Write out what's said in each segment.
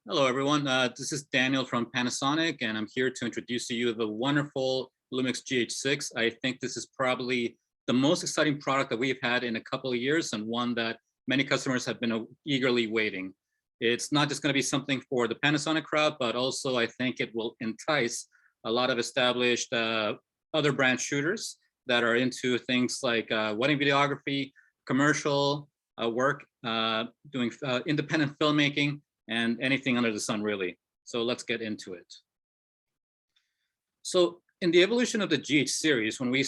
Hello, everyone. This is Daniel from Panasonic, and I'm here to introduce to you the wonderful Lumix GH6. I think this is probably the most exciting product that we've had in a couple of years, and one that many customers have been eagerly waiting. It's not just going to be something for the Panasonic crowd, but also I think it will entice a lot of established other brand shooters that are into things like wedding videography, commercial work, doing independent filmmaking, and anything under the sun, really. So let's get into it. So in the evolution of the GH series, when we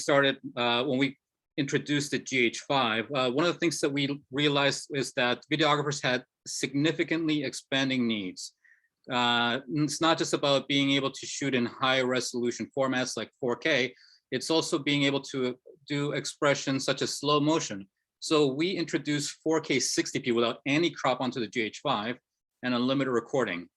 introduced the GH5, one of the things that we realized is that videographers had significantly expanding needs. It's not just about being able to shoot in high resolution formats like 4K, it's also being able to do expressions such as slow motion. So we introduced 4K 60p without any crop onto the GH5, and unlimited recording.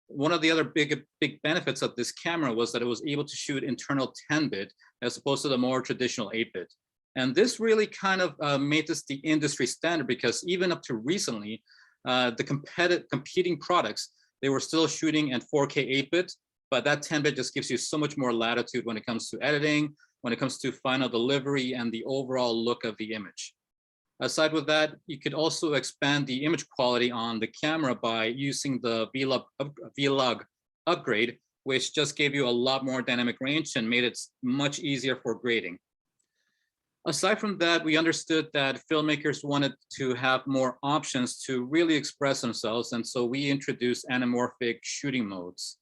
One of the other big benefits of this camera was that it was able to shoot internal 10-bit as opposed to the more traditional 8-bit. And this really kind of made this the industry standard, because even up to recently, the competing products, they were still shooting at 4K 8-bit, but that 10-bit just gives you so much more latitude when it comes to editing, when it comes to final delivery, and the overall look of the image. Aside with that, you could also expand the image quality on the camera by using the V-Log upgrade, which just gave you a lot more dynamic range and made it much easier for grading. Aside from that, we understood that filmmakers wanted to have more options to really express themselves, and so we introduced anamorphic shooting modes.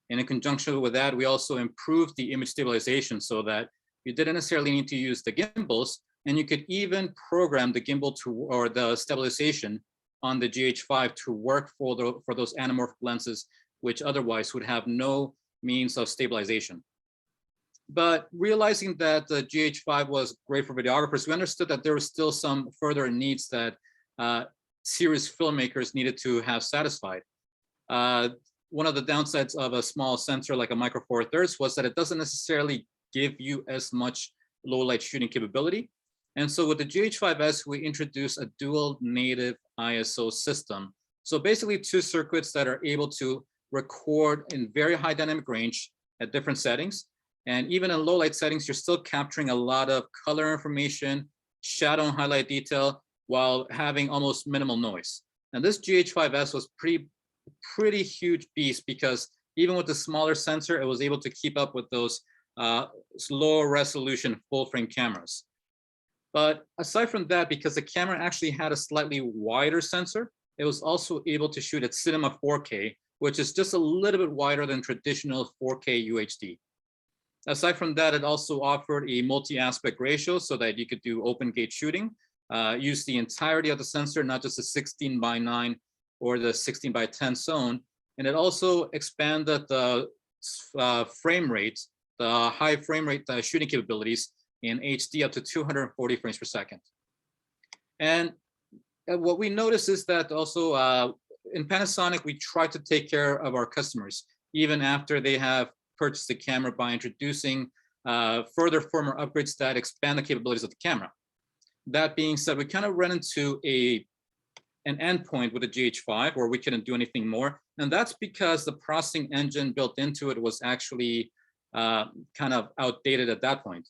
And in conjunction with that, we also improved the image stabilization so that you didn't necessarily need to use the gimbals, and you could even program the gimbal or the stabilization on the GH5 to work for those anamorphic lenses, which otherwise would have no means of stabilization. But realizing that the GH5 was great for videographers, we understood that there were still some further needs that series filmmakers needed to have satisfied. One of the downsides of a small sensor like a Micro Four Thirds was that it doesn't necessarily give you as much low light shooting capability. And so with the GH5S, we introduced a dual native ISO system. So basically 2 circuits that are able to record in very high dynamic range at different settings. And even in low light settings, you're still capturing a lot of color information, shadow and highlight detail, while having almost minimal noise. And this GH5S was pretty huge beast, because even with the smaller sensor, it was able to keep up with those lower resolution full frame cameras. But aside from that, because the camera actually had a slightly wider sensor, it was also able to shoot at Cinema 4K, which is just a little bit wider than traditional 4K UHD. Aside from that, it also offered a multi-aspect ratio so that you could do open gate shooting, use the entirety of the sensor, not just the 16:9 or the 16:10 zone. And it also expanded the frame rate, the high frame rate shooting capabilities in HD up to 240 frames per second. And what we noticed is that also in Panasonic, we try to take care of our customers, even after they have purchased the camera, by introducing further firmware upgrades that expand the capabilities of the camera. That being said, we kind of ran into an endpoint with the GH5 where we couldn't do anything more. And that's because the processing engine built into it was actually kind of outdated at that point.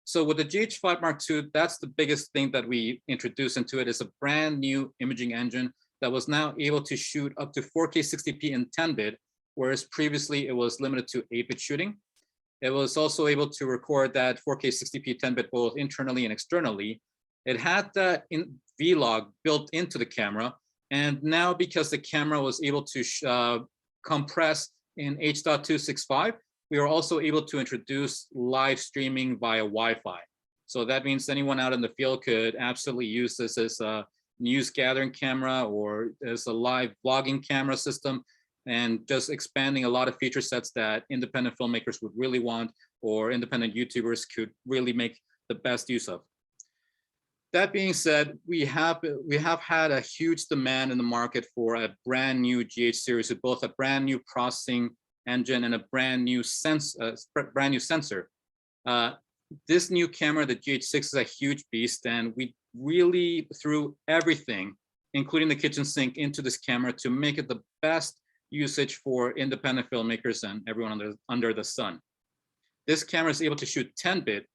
So with the GH5 Mark II, that's the biggest thing that we introduced into it, is a brand new imaging engine that was now able to shoot up to 4K 60p in 10-bit, whereas previously it was limited to 8-bit shooting. It was also able to record that 4K 60p 10-bit both internally and externally. It had that V-Log built into the camera, and now because the camera was able to compress in H.265, we were also able to introduce live streaming via Wi-Fi. So that means anyone out in the field could absolutely use this as a news gathering camera or as a live vlogging camera system, and just expanding a lot of feature sets that independent filmmakers would really want, or independent YouTubers could really make the best use of. That being said, we have had a huge demand in the market for a brand new GH series with both a brand new processing engine and a brand new sensor. This new camera, the GH6, is a huge beast, and we really threw everything, including the kitchen sink, into this camera to make it the best usage for independent filmmakers and everyone under the sun. This camera is able to shoot 10-bit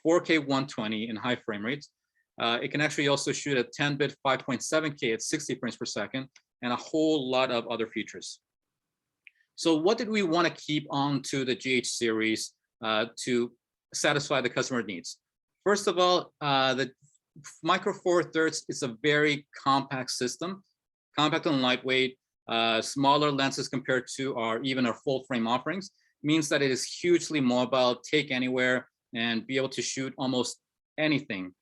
4K 120 in high frame rates. It can actually also shoot at 10-bit 5.7K at 60 frames per second, and a whole lot of other features. So what did we want to keep on to the GH series to satisfy the customer needs? First of all, the Micro Four Thirds is a very compact system, compact and lightweight, smaller lenses compared to even our full frame offerings, means that it is hugely mobile, take anywhere, and be able to shoot almost anything.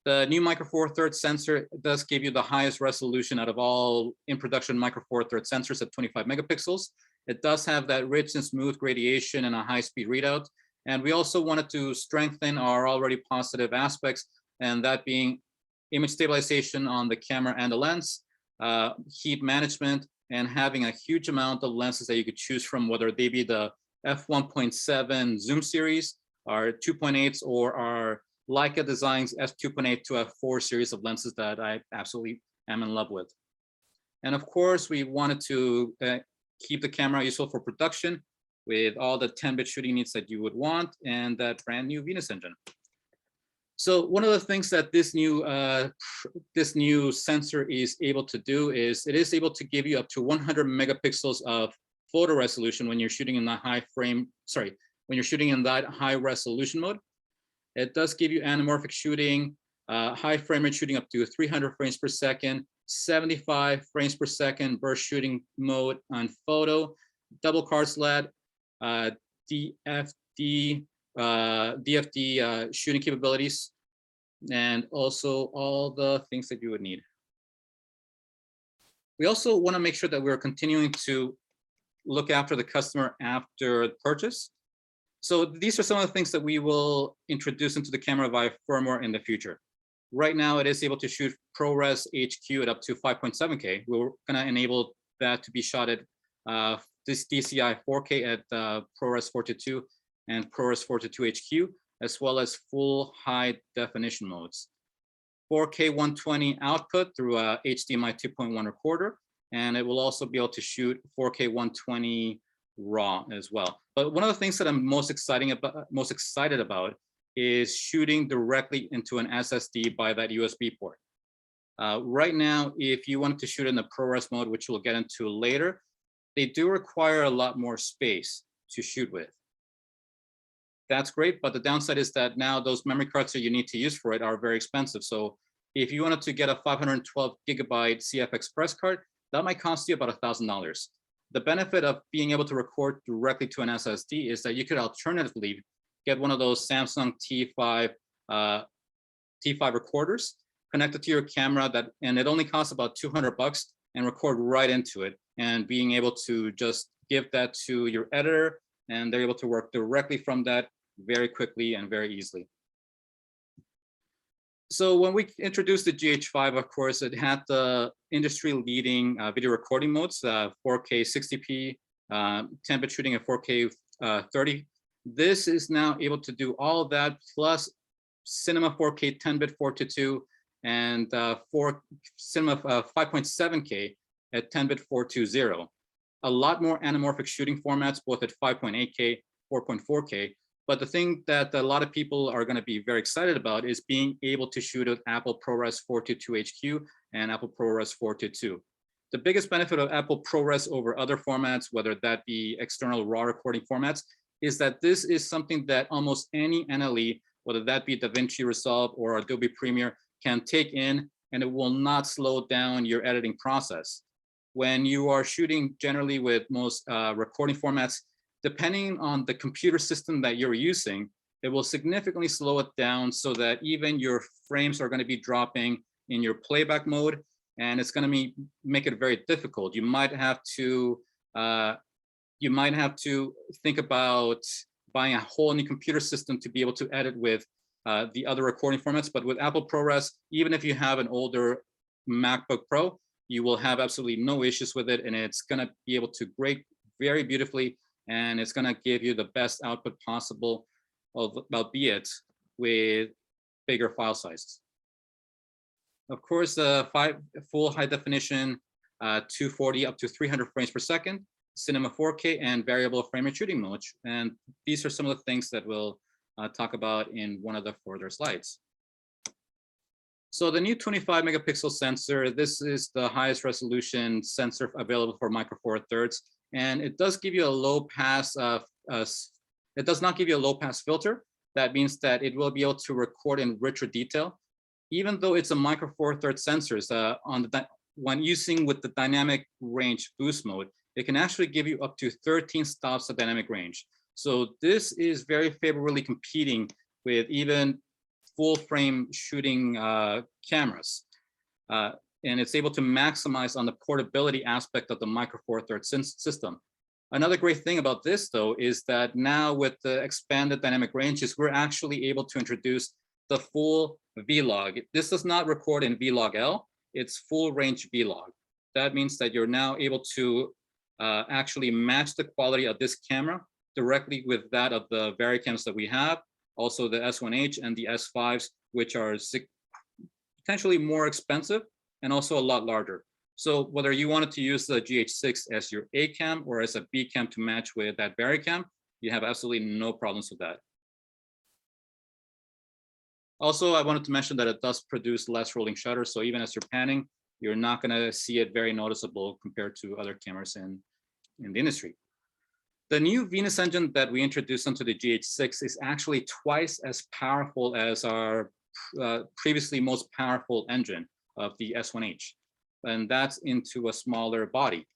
The new Micro Four Thirds sensor does give you the highest resolution out of all in production Micro Four Thirds sensors at 25 megapixels. It does have that rich and smooth gradation and a high-speed readout. And we also wanted to strengthen our already positive aspects, and that being image stabilization on the camera and the lens, heat management, and having a huge amount of lenses that you could choose from, whether they be the f1.7 zoom series, our 2.8s, or our Leica Designs f2.8 to f4 series of lenses that I absolutely am in love with. And of course, we wanted to keep the camera useful for production with all the 10-bit shooting needs that you would want, and that brand new Venus engine. So one of the things that this new sensor is able to do is it is able to give you up to 100 megapixels of photo resolution when you're shooting in the when you're shooting in that high resolution mode. It does give you anamorphic shooting, high frame rate shooting up to 300 frames per second, 75 frames per second burst shooting mode on photo, double card sled, DFD shooting capabilities, and also all the things that you would need. We also want to make sure that we're continuing to look after the customer after purchase. So these are some of the things that we will introduce into the camera via firmware in the future. Right now, it is able to shoot ProRes HQ at up to 5.7K. We're going to enable that to be shot at this DCI 4K at ProRes 422 and ProRes 422 HQ, as well as full high definition modes. 4K 120 output through a HDMI 2.1 recorder, and it will also be able to shoot 4K 120 RAW as well. But one of the things that I'm most excited about is shooting directly into an SSD by that USB port. Right now, if you wanted to shoot in the ProRes mode, which we'll get into later, they do require a lot more space to shoot with. That's great, but the downside is that now those memory cards that you need to use for it are very expensive. So if you wanted to get a 512 gigabyte CF Express card, that might cost you about $1,000. The benefit of being able to record directly to an SSD is that you could alternatively get one of those Samsung T5 recorders, connect it to your camera, and it only costs about $200 and record right into it, and being able to just give that to your editor, and they're able to work directly from that very quickly and very easily. So when we introduced the GH5, of course, it had the industry-leading video recording modes, 4K 60p, 10-bit shooting at 4K 30. This is now able to do all of that, plus Cinema 4K 10-bit 422 and Cinema 5.7K at 10-bit 420. A lot more anamorphic shooting formats, both at 5.8K, 4.4K. But the thing that a lot of people are going to be very excited about is being able to shoot at Apple ProRes 422 HQ and Apple ProRes 422. The biggest benefit of Apple ProRes over other formats, whether that be external RAW recording formats, is that this is something that almost any NLE, whether that be DaVinci Resolve or Adobe Premiere, can take in, and it will not slow down your editing process. When you are shooting generally with most recording formats, depending on the computer system that you're using, it will significantly slow it down so that even your frames are going to be dropping in your playback mode, and it's going to make it very difficult. You might have to think about buying a whole new computer system to be able to edit with the other recording formats. But with Apple ProRes, even if you have an older MacBook Pro, you will have absolutely no issues with it, and it's going to be able to grade very beautifully, and it's going to give you the best output possible, albeit with bigger file sizes. Of course, the full high definition 240 up to 300 frames per second, cinema 4K, and variable frame rate shooting mode. And these are some of the things that we'll talk about in one of the further slides. So the new 25 megapixel sensor, this is the highest resolution sensor available for Micro Four Thirds, and it does give you a low pass. It does not give you a low pass filter. That means that it will be able to record in richer detail, even though it's a Micro Four Thirds sensors. When using with the dynamic range boost mode, it can actually give you up to 13 stops of dynamic range. So this is very favorably competing with even full frame shooting cameras. And it's able to maximize on the portability aspect of the Micro Four Thirds system. Another great thing about this, though, is that now with the expanded dynamic ranges, we're actually able to introduce the full V-Log. This does not record in V-Log L, it's full range V-Log. That means that you're now able to actually match the quality of this camera directly with that of the Varicams that we have, also the S1H and the S5s, which are potentially more expensive and also a lot larger. So whether you wanted to use the GH6 as your A cam or as a B cam to match with that Varicam, you have absolutely no problems with that. Also, I wanted to mention that it does produce less rolling shutter. So even as you're panning, you're not going to see it very noticeable compared to other cameras in the industry. The new Venus engine that we introduced onto the GH6 is actually twice as powerful as our previously most powerful engine of the S1H. And that's into a smaller body.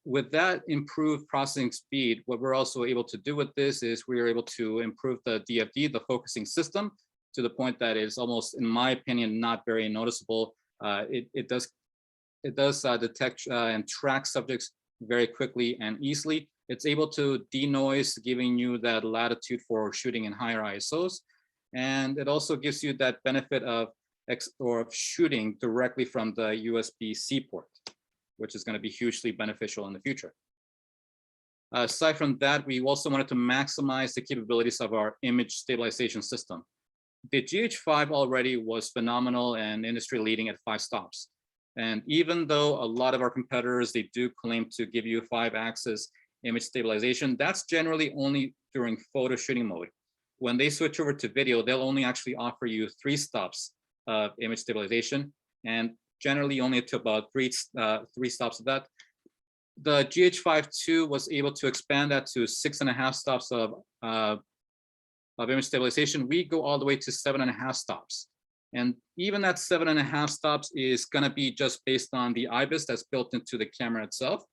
With that improved processing speed, what we're also able to do with this is we are able to improve the DFD, the focusing system, to the point that is almost, in my opinion, not very noticeable. It does detect and track subjects very quickly and easily. It's able to denoise, giving you that latitude for shooting in higher ISOs. And it also gives you that benefit of shooting directly from the USB-C port, which is going to be hugely beneficial in the future. Aside from that, we also wanted to maximize the capabilities of our image stabilization system. The GH5 already was phenomenal and industry leading at 5 stops. And even though a lot of our competitors, they do claim to give you 5-axis image stabilization, that's generally only during photo shooting mode. When they switch over to video, they'll only actually offer you 3 stops of image stabilization, and generally only to about three stops of that. The GH5 was able to expand that to 6.5 stops of image stabilization. We go all the way to 7.5 stops. And even that 7.5 stops is going to be just based on the IBIS that's built into the camera itself.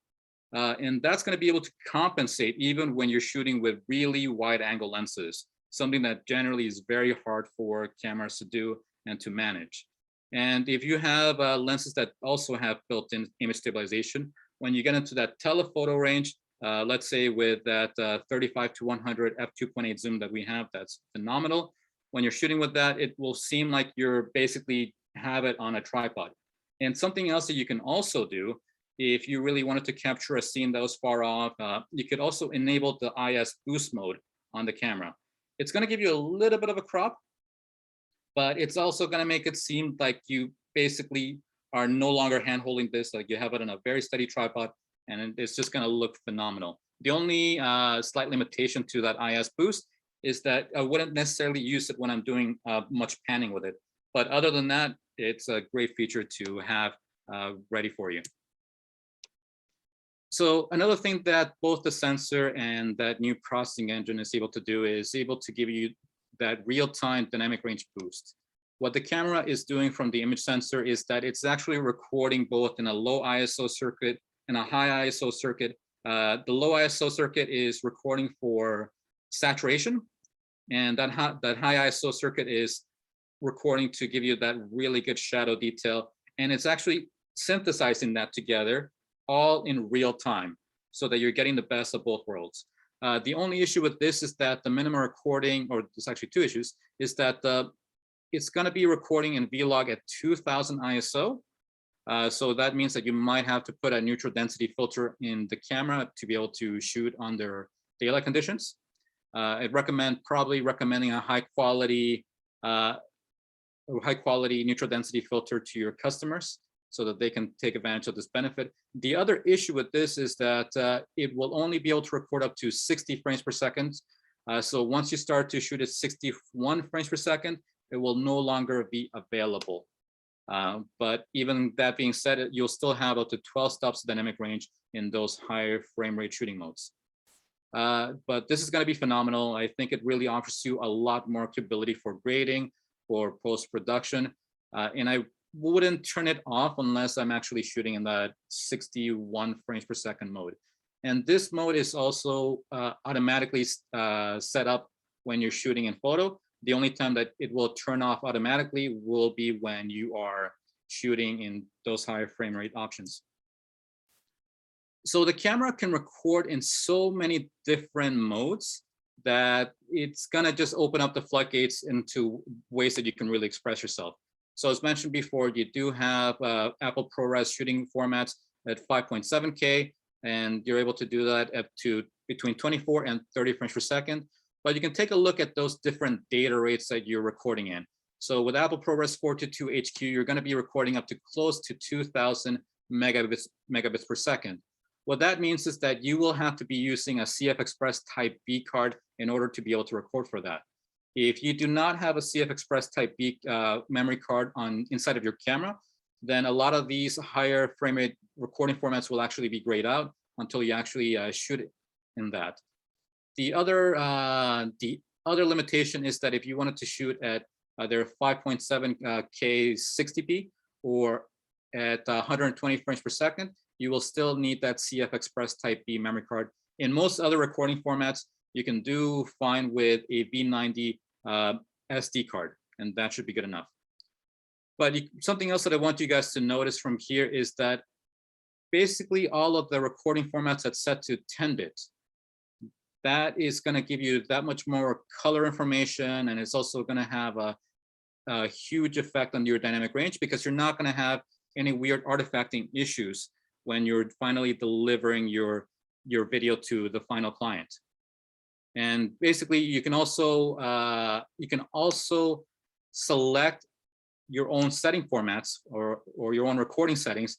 And that's going to be able to compensate even when you're shooting with really wide angle lenses, something that generally is very hard for cameras to do and to manage. And if you have lenses that also have built-in image stabilization, when you get into that telephoto range, let's say with that 35 to 100 f2.8 zoom that we have, that's phenomenal. When you're shooting with that, it will seem like you're basically have it on a tripod. And something else that you can also do, if you really wanted to capture a scene that was far off, you could also enable the IS boost mode on the camera. It's going to give you a little bit of a crop, but it's also going to make it seem like you basically are no longer hand-holding this, like you have it on a very steady tripod, and it's just going to look phenomenal. The only slight limitation to that IS boost is that I wouldn't necessarily use it when I'm doing much panning with it. But other than that, it's a great feature to have ready for you. So another thing that both the sensor and that new processing engine is able to do is able to give you that real-time dynamic range boost. What the camera is doing from the image sensor is that it's actually recording both in a low ISO circuit and a high ISO circuit. The low ISO circuit is recording for saturation, and that high ISO circuit is recording to give you that really good shadow detail. And it's actually synthesizing that together all in real time so that you're getting the best of both worlds. The only issue with this is that the minimum recording, or there's actually 2 issues, is that it's going to be recording in V-Log at 2000 ISO. So that means that you might have to put a neutral density filter in the camera to be able to shoot under daylight conditions. I'd probably recommending a high quality neutral density filter to your customers so that they can take advantage of this benefit. The other issue with this is that it will only be able to record up to 60 frames per second. So once you start to shoot at 61 frames per second, it will no longer be available. But even that being said, you'll still have up to 12 stops of dynamic range in those higher frame rate shooting modes. But this is going to be phenomenal. I think it really offers you a lot more capability for grading, for post-production. And I wouldn't turn it off unless I'm actually shooting in that 61 frames per second mode. And this mode is also automatically set up when you're shooting in photo. The only time that it will turn off automatically will be when you are shooting in those higher frame rate options. So the camera can record in so many different modes that it's gonna just open up the floodgates into ways that you can really express yourself. So as mentioned before, you do have Apple ProRes shooting formats at 5.7K, and you're able to do that up to between 24 and 30 frames per second. But you can take a look at those different data rates that you're recording in. So with Apple ProRes 422 HQ, you're gonna be recording up to close to 2,000 megabits per second. What that means is that you will have to be using a CF Express Type B card in order to be able to record for that. If you do not have a CF Express Type B memory card inside of your camera, then a lot of these higher frame rate recording formats will actually be grayed out until you actually shoot it in that. The other limitation is that if you wanted to shoot at either 5.7K 60p or at 120 frames per second, you will still need that CF Express Type B memory card. In most other recording formats, you can do fine with a V90 SD card, and that should be good enough. But something else that I want you guys to notice from here is that basically all of the recording formats that's set to 10-bit, that is going to give you that much more color information, and it's also going to have a huge effect on your dynamic range because you're not going to have any weird artifacting issues when you're finally delivering your video to the final client. And basically, you can also select your own setting formats or your own recording settings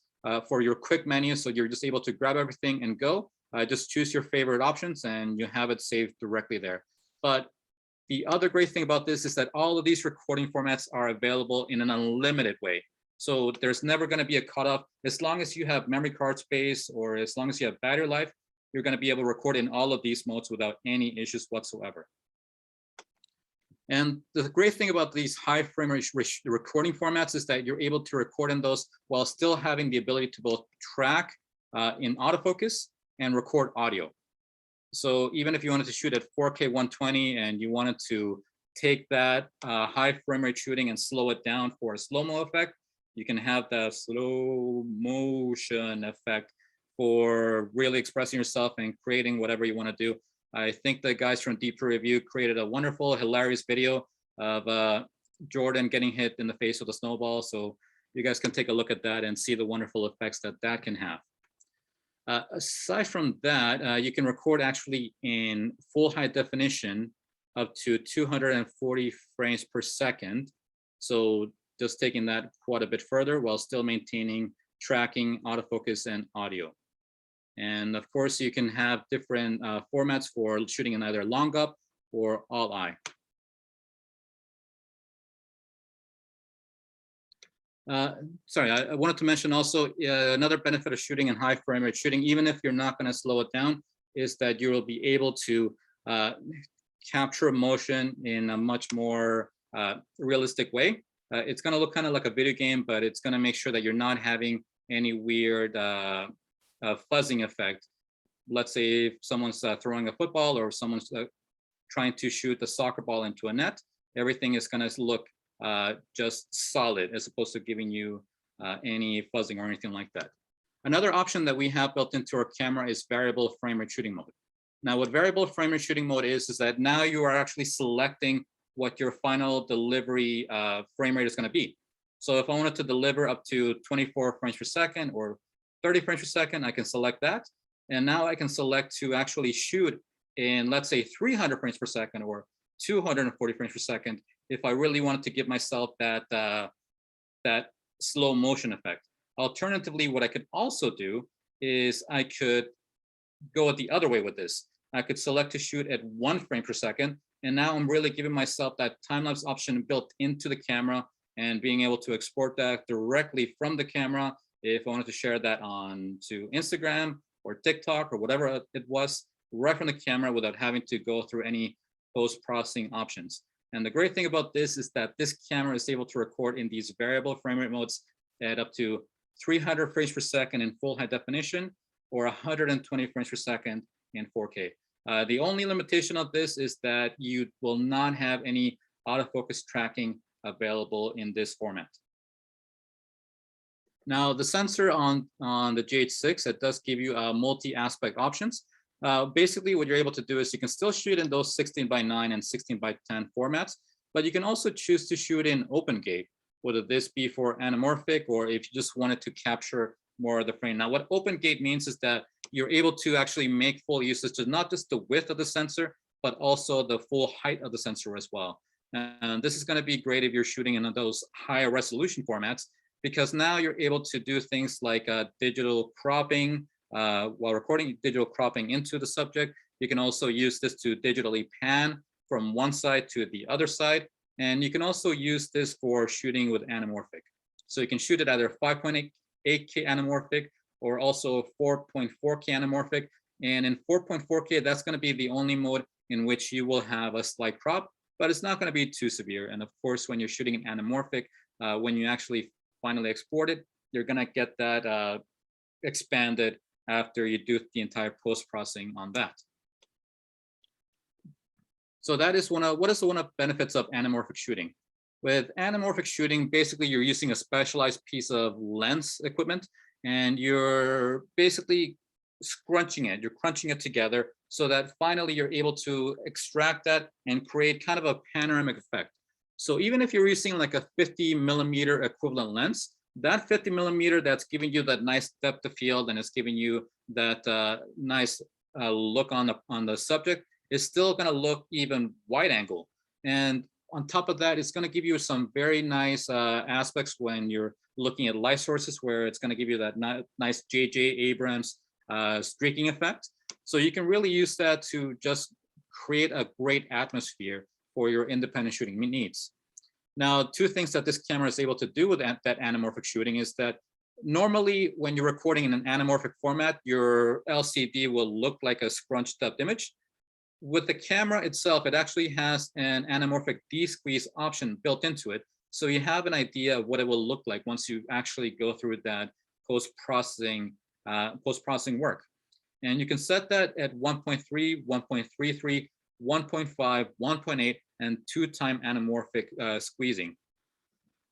for your quick menu, so you're just able to grab everything and go. Just choose your favorite options, and you have it saved directly there. But the other great thing about this is that all of these recording formats are available in an unlimited way. So there's never going to be a cutoff. As long as you have memory card space or as long as you have battery life, you're going to be able to record in all of these modes without any issues whatsoever. And the great thing about these high frame rate recording formats is that you're able to record in those while still having the ability to both track in autofocus and record audio. So even if you wanted to shoot at 4K 120 and you wanted to take that high frame rate shooting and slow it down for a slow-mo effect, you can have the slow motion effect for really expressing yourself and creating whatever you want to do. I think the guys from Deep Review created a wonderful, hilarious video of Jordan getting hit in the face with a snowball. So you guys can take a look at that and see the wonderful effects that that can have. Aside from that, you can record actually in full high definition up to 240 frames per second. So just taking that quite a bit further while still maintaining tracking, autofocus, and audio. And of course, you can have different formats for shooting in either long up or all eye. Sorry, I wanted to mention also another benefit of shooting in high frame rate shooting, even if you're not going to slow it down, is that you will be able to capture motion in a much more realistic way. It's going to look kind of like a video game, but it's going to make sure that you're not having any weird fuzzing effect. Let's say if someone's throwing a football or someone's trying to shoot the soccer ball into a net, everything is going to look just solid as opposed to giving you any fuzzing or anything like that. Another option that we have built into our camera is variable frame rate shooting mode. Now, what variable frame rate shooting mode is that now you are actually selecting what your final delivery frame rate is going to be. So if I wanted to deliver up to 24 frames per second or 30 frames per second, I can select that. And now I can select to actually shoot in, let's say, 300 frames per second or 240 frames per second if I really wanted to give myself that, that slow motion effect. Alternatively, what I could also do is I could go the other way with this. I could select to shoot at 1 frame per second. And now I'm really giving myself that time-lapse option built into the camera and being able to export that directly from the camera if I wanted to share that on to Instagram or TikTok or whatever it was, right from the camera without having to go through any post-processing options. And the great thing about this is that this camera is able to record in these variable frame rate modes at up to 300 frames per second in full high definition or 120 frames per second in 4K. The only limitation of this is that you will not have any autofocus tracking available in this format. Now, the sensor on the GH6, it does give you multi-aspect options. Basically, what you're able to do is you can still shoot in those 16:9 and 16:10 formats, but you can also choose to shoot in open gate, whether this be for anamorphic or if you just wanted to capture more of the frame. Now, what open gate means is that you're able to actually make full usage of not just the width of the sensor, but also the full height of the sensor as well. And this is going to be great if you're shooting in those higher resolution formats, because now you're able to do things like digital cropping while recording, digital cropping into the subject. You can also use this to digitally pan from one side to the other side. And you can also use this for shooting with anamorphic. So you can shoot it either 5.8K anamorphic or also 4.4K anamorphic. And in 4.4K, that's going to be the only mode in which you will have a slight crop, but it's not going to be too severe. And of course, when you're shooting an anamorphic, when you actually finally export it, you're going to get that expanded after you do the entire post-processing on that. So that is one of the benefits of anamorphic shooting. With anamorphic shooting, basically you're using a specialized piece of lens equipment, and you're basically scrunching it, you're crunching it together so that finally you're able to extract that and create kind of a panoramic effect. So even if you're using like a 50mm equivalent lens, that 50mm that's giving you that nice depth of field and it's giving you that nice look on the subject is still going to look even wide angle. And on top of that, it's going to give you some very nice aspects when you're looking at light sources, where it's going to give you that nice J.J. Abrams streaking effect. So you can really use that to just create a great atmosphere for your independent shooting needs. Now, two things that this camera is able to do with that anamorphic shooting is that normally when you're recording in an anamorphic format, your LCD will look like a scrunched up image. With the camera itself, it actually has an anamorphic de-squeeze option built into it. So you have an idea of what it will look like once you actually go through that post-processing work. And you can set that at 1.3, 1.33, 1.5, 1.8, and 2-time anamorphic squeezing.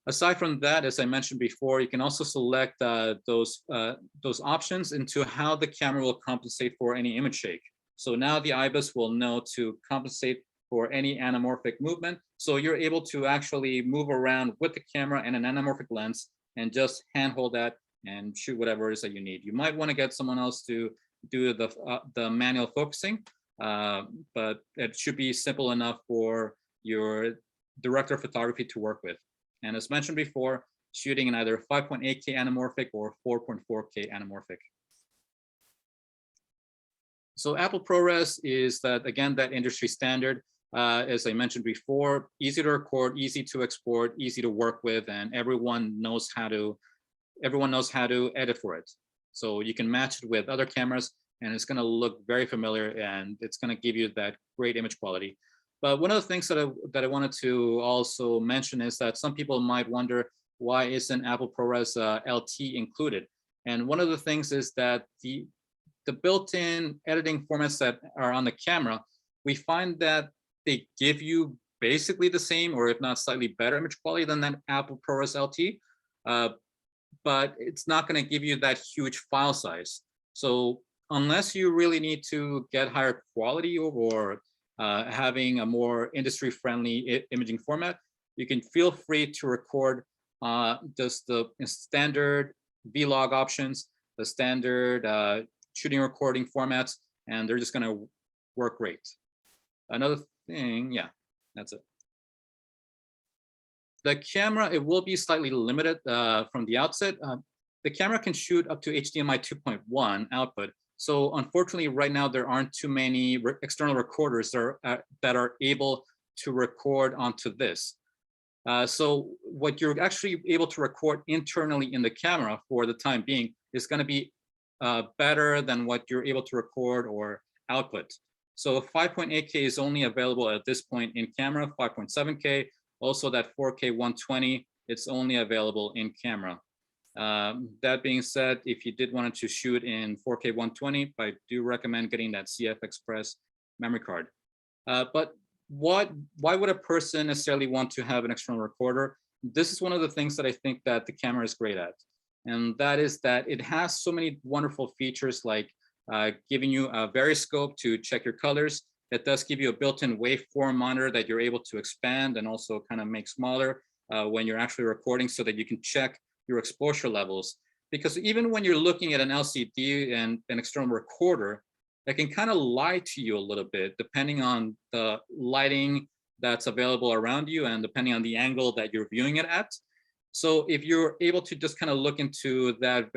Aside from that, as I mentioned before, you can also select those options into how the camera will compensate for any image shake. So now the IBIS will know to compensate for any anamorphic movement. So you're able to actually move around with the camera and an anamorphic lens and just handhold that and shoot whatever it is that you need. You might want to get someone else to do the manual focusing, but it should be simple enough for your director of photography to work with. And as mentioned before, shooting in either 5.8K anamorphic or 4.4K anamorphic. So Apple ProRes is that, again, that industry standard. As I mentioned before, easy to record, easy to export, easy to work with, and everyone knows how to edit for it. So you can match it with other cameras, and it's going to look very familiar, and it's going to give you that great image quality. But one of the things that I wanted to also mention is that some people might wonder, why isn't Apple ProRes LT included? And one of the things is that the built-in editing formats that are on the camera, we find that they give you basically the same, or if not slightly better image quality than that Apple ProRes LT, but it's not going to give you that huge file size. So unless you really need to get higher quality or having a more industry-friendly imaging format, you can feel free to record just the standard vlog options, the standard shooting recording formats, and they're just going to work great. Another thing, yeah, that's it. The camera, it will be slightly limited from the outset. the camera can shoot up to HDMI 2.1 output. So unfortunately, right now, there aren't too many external recorders that are able to record onto this. So what you're actually able to record internally in the camera for the time being is going to be better than what you're able to record or output. So 5.8K is only available at this point in camera, 5.7K, also that 4K 120, it's only available in camera. That being said, if you did want to shoot in 4K 120, I do recommend getting that CF Express memory card. But why would a person necessarily want to have an external recorder? This is one of the things that I think that the camera is great at. And that is that it has so many wonderful features like giving you a variscope to check your colors. It does give you a built-in waveform monitor that you're able to expand and also kind of make smaller when you're actually recording so that you can check your exposure levels. Because even when you're looking at an LCD and an external recorder, that can kind of lie to you a little bit depending on the lighting that's available around you and depending on the angle that you're viewing it at. So if you're able to just kind of look into that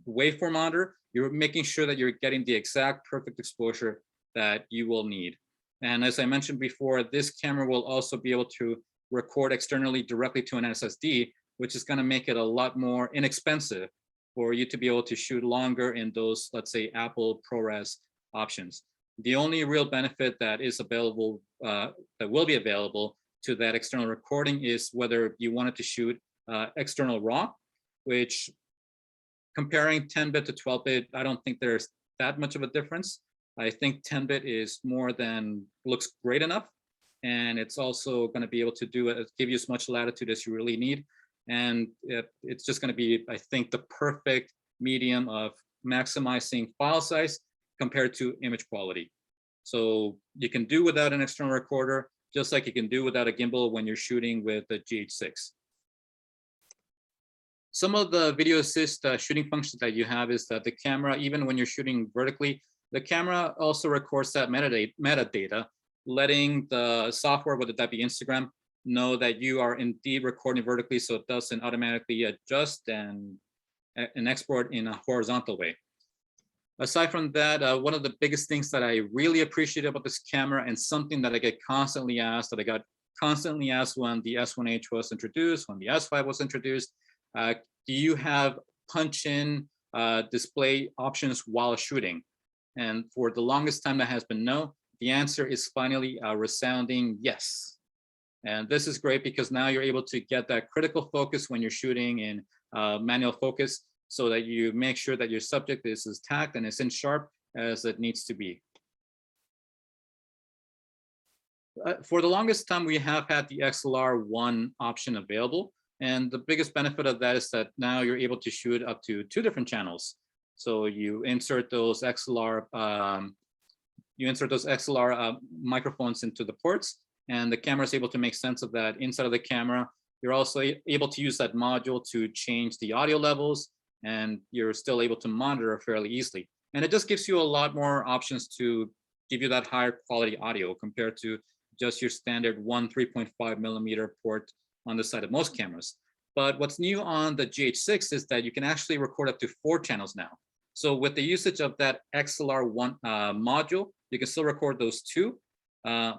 waveform monitor, you're making sure that you're getting the exact perfect exposure that you will need. And as I mentioned before, this camera will also be able to record externally directly to an SSD, which is going to make it a lot more inexpensive for you to be able to shoot longer in those, let's say, Apple ProRes options. The only real benefit that is available, that will be available to that external recording is whether you wanted to shoot external RAW, which comparing 10-bit to 12-bit, I don't think there's that much of a difference. I think 10-bit is looks great enough. And it's also going to be able to give you as much latitude as you really need. And it's just going to be, I think, the perfect medium of maximizing file size compared to image quality. So you can do without an external recorder, just like you can do without a gimbal when you're shooting with the GH6. Some of the video assist shooting functions that you have is that the camera, even when you're shooting vertically, the camera also records that metadata, letting the software, whether that be Instagram, know that you are indeed recording vertically, so it doesn't automatically adjust and export in a horizontal way. Aside from that, one of the biggest things that I really appreciate about this camera, and something that I get constantly asked, that I got constantly asked when the S1H was introduced, when the S5 was introduced, do you have punch-in display options while shooting? And for the longest time, that has been no. The answer is finally a resounding yes. And this is great because now you're able to get that critical focus when you're shooting in manual focus, so that you make sure that your subject is as tacked and as in sharp as it needs to be. For the longest time, we have had the XLR1 option available. And the biggest benefit of that is that now you're able to shoot up to 2 different channels. So you insert those XLR, microphones into the ports, and the camera is able to make sense of that inside of the camera. You're also able to use that module to change the audio levels, and you're still able to monitor fairly easily. And it just gives you a lot more options to give you that higher quality audio compared to just your standard 3.5 millimeter port on the side of most cameras. But what's new on the GH6 is that you can actually record up to 4 channels now. So with the usage of that XLR1 module, you can still record those 2. You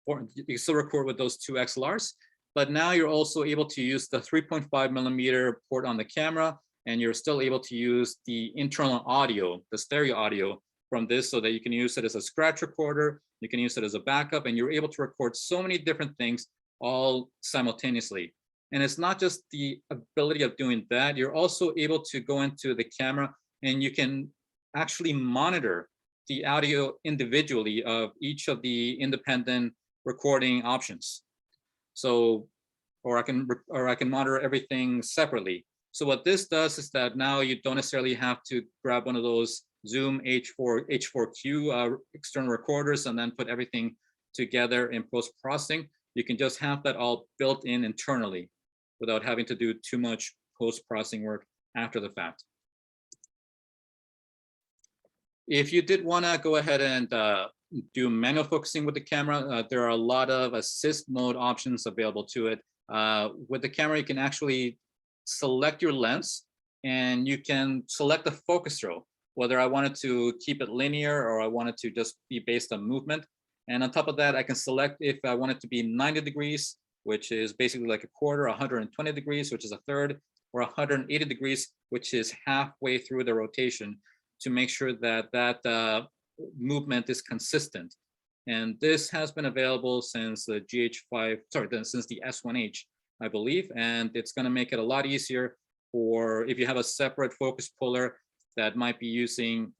can still record with those 2 XLRs. But now you're also able to use the 3.5 millimeter port on the camera, and you're still able to use the internal audio, the stereo audio from this, so that you can use it as a scratch recorder, you can use it as a backup, and you're able to record so many different things all simultaneously. And it's not just the ability of doing that, you're also able to go into the camera and you can actually monitor the audio individually of each of the independent recording options. So, or I can monitor everything separately. So what this does is that now you don't necessarily have to grab one of those Zoom H4Q external recorders and then put everything together in post-processing. You can just have that all built in internally without having to do too much post-processing work after the fact. If you did want to go ahead and do manual focusing with the camera, there are a lot of assist mode options available to it. With the camera, you can actually select your lens and you can select the focus throw, whether I wanted to keep it linear or I wanted to just be based on movement. And on top of that, I can select if I want it to be 90 degrees, which is basically like a quarter, 120 degrees, which is a third, or 180 degrees, which is halfway through the rotation, to make sure that that movement is consistent. And this has been available since the GH5, since the S1H, I believe, and it's going to make it a lot easier for if you have a separate focus puller that might be using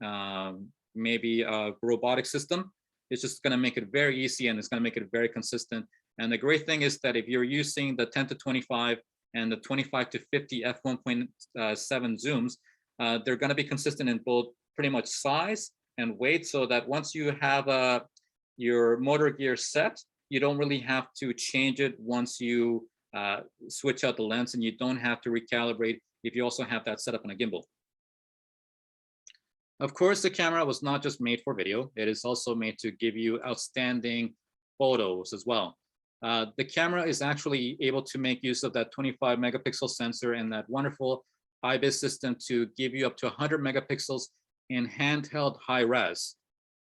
maybe a robotic system. It's just going to make it very easy, and it's going to make it very consistent. And the great thing is that if you're using the 10 to 25 and the 25 to 50 f1.7 zooms, they're going to be consistent in both pretty much size and weight, so that once you have your motor gear set, you don't really have to change it once you switch out the lens, and you don't have to recalibrate if you also have that set up on a gimbal. Of course, the camera was not just made for video. It is also made to give you outstanding photos as well. The camera is actually able to make use of that 25 megapixel sensor and that wonderful IBIS system to give you up to 100 megapixels in handheld high res.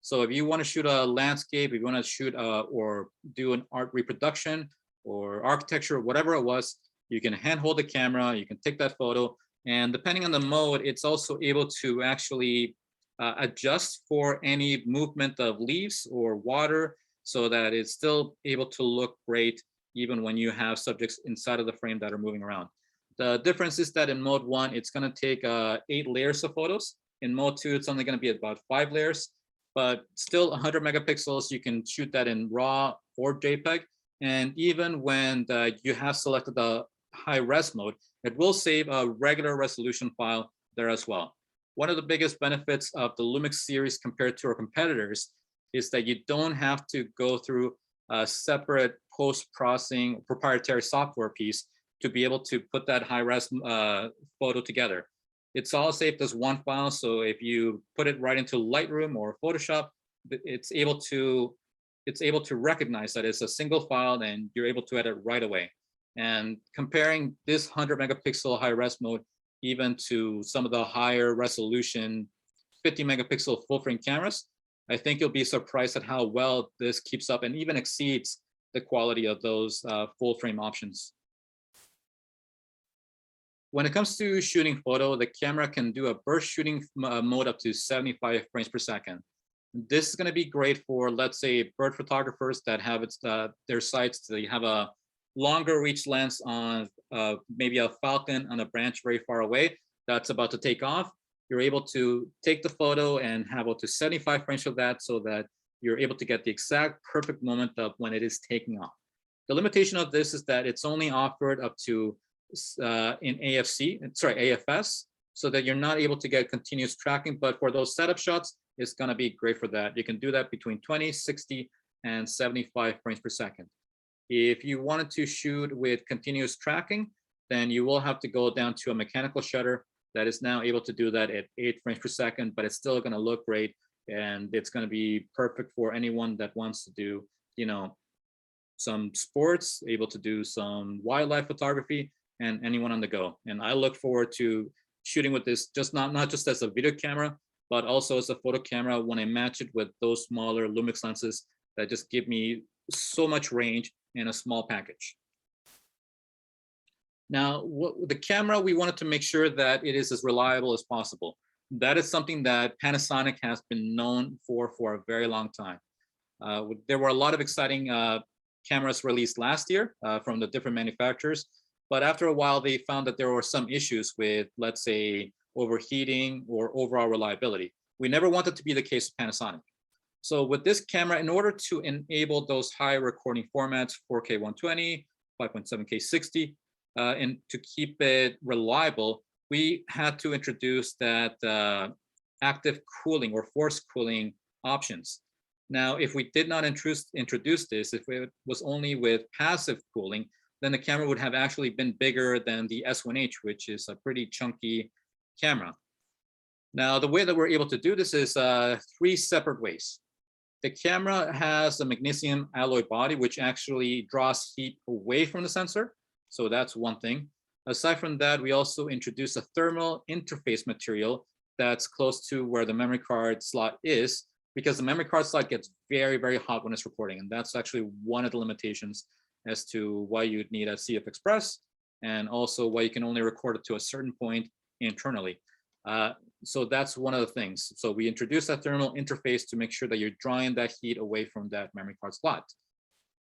So if you want to shoot a landscape, if you want to shoot or do an art reproduction or architecture, whatever it was, you can handhold the camera, you can take that photo, and depending on the mode, it's also able to actually adjust for any movement of leaves or water, so that it's still able to look great even when you have subjects inside of the frame that are moving around. The difference is that in mode 1, it's going to take 8 layers of photos. In mode 2, it's only going to be about 5 layers, but still 100 megapixels. You can shoot that in RAW or JPEG. And even when you have selected the high res mode, it will save a regular resolution file there as well. One of the biggest benefits of the Lumix series compared to our competitors is that you don't have to go through a separate post-processing proprietary software piece to be able to put that high-res photo together. It's all saved as one file, so if you put it right into Lightroom or Photoshop, it's able to recognize that it's a single file, and you're able to edit right away. And comparing this 100 megapixel high-res mode even to some of the higher resolution 50 megapixel full-frame cameras, I think you'll be surprised at how well this keeps up and even exceeds the quality of those full-frame options. When it comes to shooting photo, the camera can do a burst shooting mode up to 75 frames per second. This is going to be great for, let's say, bird photographers that have their sights. They have a longer reach lens on maybe a falcon on a branch very far away that's about to take off. You're able to take the photo and have up to 75 frames of that, so that you're able to get the exact perfect moment of when it is taking off. The limitation of this is that it's only offered up to in AFS, so that you're not able to get continuous tracking. But for those setup shots, it's going to be great for that. You can do that between 20, 60, and 75 frames per second. If you wanted to shoot with continuous tracking, then you will have to go down to a mechanical shutter that is now able to do that at 8 frames per second, but it's still going to look great, and it's going to be perfect for anyone that wants to do, some sports, able to do some wildlife photography, and anyone on the go. And I look forward to shooting with this, just not just as a video camera, but also as a photo camera when I match it with those smaller Lumix lenses that just give me so much range in a small package. Now, the camera, we wanted to make sure that it is as reliable as possible. That is something that Panasonic has been known for a very long time. There were a lot of exciting cameras released last year from the different manufacturers, but after a while, they found that there were some issues with, let's say, overheating or overall reliability. We never wanted to be the case with Panasonic. So with this camera, in order to enable those high recording formats, 4K 120, 5.7K 60, and to keep it reliable, we had to introduce that active cooling or forced cooling options. Now, if we did not introduce this, if it was only with passive cooling, then the camera would have actually been bigger than the S1H, which is a pretty chunky camera. Now, the way that we're able to do this is 3 separate ways. The camera has a magnesium alloy body, which actually draws heat away from the sensor. So that's one thing. Aside from that, we also introduced a thermal interface material that's close to where the memory card slot is, because the memory card slot gets very, very hot when it's recording. And that's actually one of the limitations as to why you'd need a CF Express, and also why you can only record it to a certain point internally. So that's one of the things. So we introduced that thermal interface to make sure that you're drawing that heat away from that memory card slot.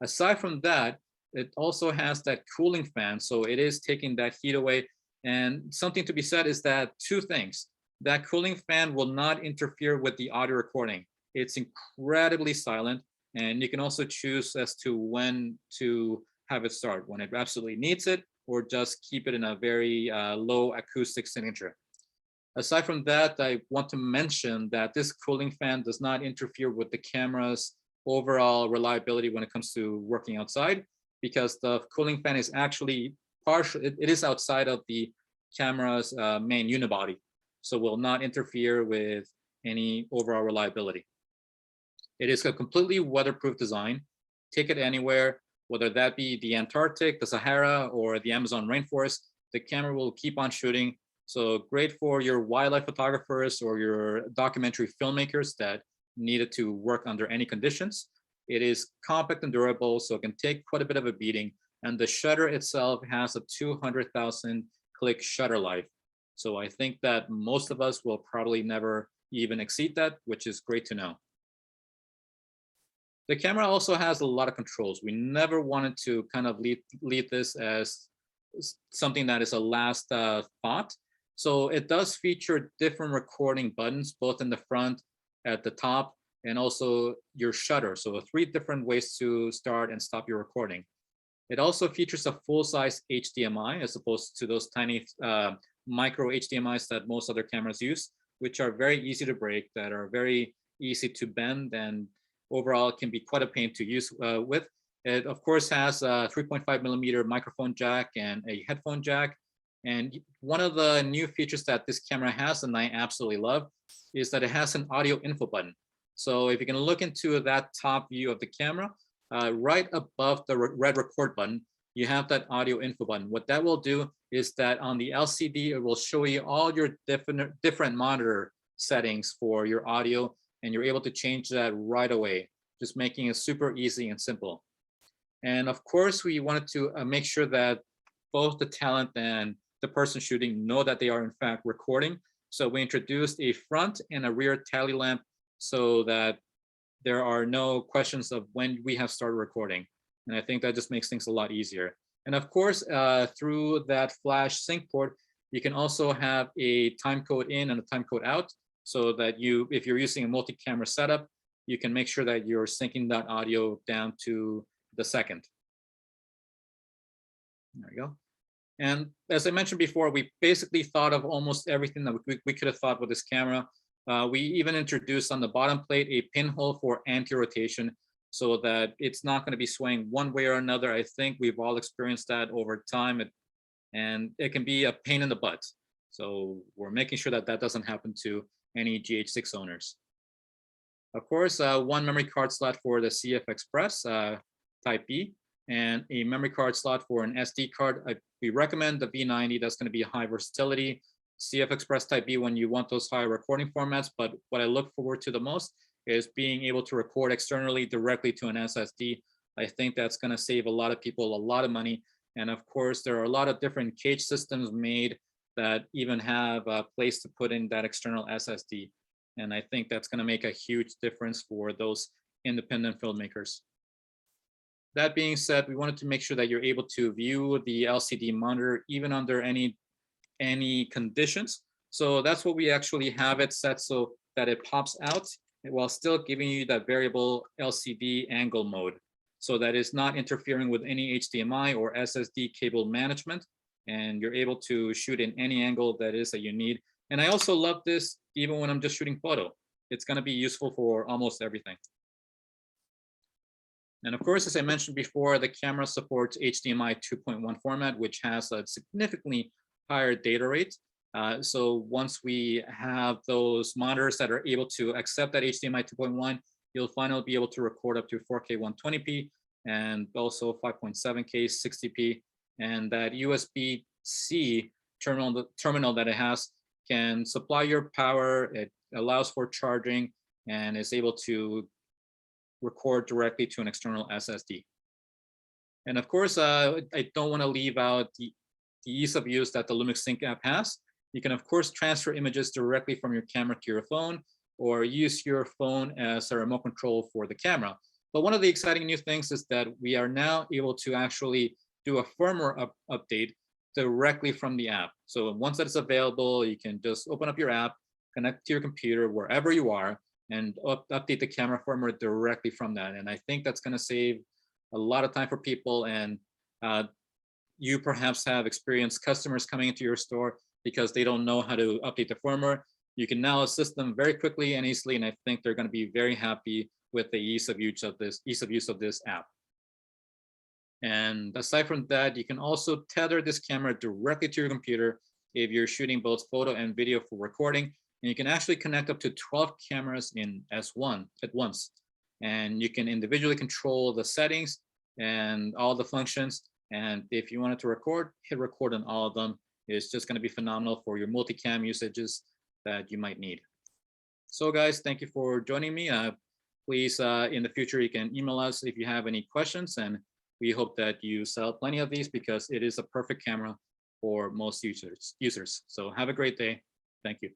Aside from that, it also has that cooling fan. So it is taking that heat away. And something to be said is that two things. That cooling fan will not interfere with the audio recording. It's incredibly silent. And you can also choose as to when to have it start, when it absolutely needs it, or just keep it in a very low acoustic signature. Aside from that, I want to mention that this cooling fan does not interfere with the camera's overall reliability when it comes to working outside, because the cooling fan is actually partial, it is outside of the camera's main unibody, so will not interfere with any overall reliability. It is a completely weatherproof design. Take it anywhere, whether that be the Antarctic, the Sahara, or the Amazon rainforest, the camera will keep on shooting. So great for your wildlife photographers or your documentary filmmakers that need it to work under any conditions. It is compact and durable, so it can take quite a bit of a beating. And the shutter itself has a 200,000 click shutter life. So I think that most of us will probably never even exceed that, which is great to know. The camera also has a lot of controls. We never wanted to kind of lead this as something that is a last thought. So it does feature different recording buttons, both in the front, at the top, and also your shutter. So 3 different ways to start and stop your recording. It also features a full-size HDMI as opposed to those tiny micro HDMIs that most other cameras use, which are very easy to break, that are very easy to bend, and overall can be quite a pain to use with. It of course has a 3.5mm microphone jack and a headphone jack. And one of the new features that this camera has, and I absolutely love, is that it has an audio info button. So if you can look into that top view of the camera, right above the red record button, you have that audio info button. What that will do is that on the LCD, it will show you all your different monitor settings for your audio, and you're able to change that right away, just making it super easy and simple. And of course, we wanted to make sure that both the talent and the person shooting know that they are in fact recording. So we introduced a front and a rear tally lamp so that there are no questions of when we have started recording. And I think that just makes things a lot easier. And of course, through that flash sync port, you can also have a time code in and a time code out, so that if you're using a multi-camera setup, you can make sure that you're syncing that audio down to the second. There we go. And as I mentioned before, we basically thought of almost everything that we could have thought with this camera. We even introduced on the bottom plate a pinhole for anti-rotation, so that it's not going to be swaying one way or another. I think we've all experienced that over time, and it can be a pain in the butt. So we're making sure that that doesn't happen to any GH6 owners. Of course, 1 memory card slot for the CF Express Type B, and a memory card slot for an SD card. We recommend the V90. That's going to be high versatility. CF Express Type B when you want those high recording formats. But what I look forward to the most is being able to record externally directly to an SSD. I think that's going to save a lot of people a lot of money. And of course, there are a lot of different cage systems made that even have a place to put in that external SSD. And I think that's going to make a huge difference for those independent filmmakers. That being said, we wanted to make sure that you're able to view the LCD monitor even under any conditions. So that's what we actually have it set so that it pops out while still giving you that variable LCD angle mode, so that it's not interfering with any HDMI or SSD cable management, and you're able to shoot in any angle that you need. And I also love this even when I'm just shooting photo. It's going to be useful for almost everything. And of course, as I mentioned before, the camera supports HDMI 2.1 format, which has a significantly higher data rate. So once we have those monitors that are able to accept that HDMI 2.1, you'll finally be able to record up to 4K 120p and also 5.7K 60p. And that USB C terminal that it has can supply your power. It allows for charging and is able to record directly to an external SSD. And of course, I don't want to leave out the ease of use that the Lumix Sync app has. You can, of course, transfer images directly from your camera to your phone, or use your phone as a remote control for the camera. But one of the exciting new things is that we are now able to actually do a firmware update directly from the app. So once that is available, you can just open up your app, connect to your computer wherever you are, and update the camera firmware directly from that. And I think that's going to save a lot of time for people. And you perhaps have experienced customers coming into your store because they don't know how to update the firmware. You can now assist them very quickly and easily, and I think they're going to be very happy with the ease of use of this app. And aside from that, you can also tether this camera directly to your computer if you're shooting both photo and video for recording. And you can actually connect up to 12 cameras at once. And you can individually control the settings and all the functions. And if you wanted to record, hit record on all of them. It's just going to be phenomenal for your multicam usages that you might need. So guys, thank you for joining me. Please, in the future, you can email us if you have any questions, and we hope that you sell plenty of these because it is a perfect camera for most users. So have a great day. Thank you.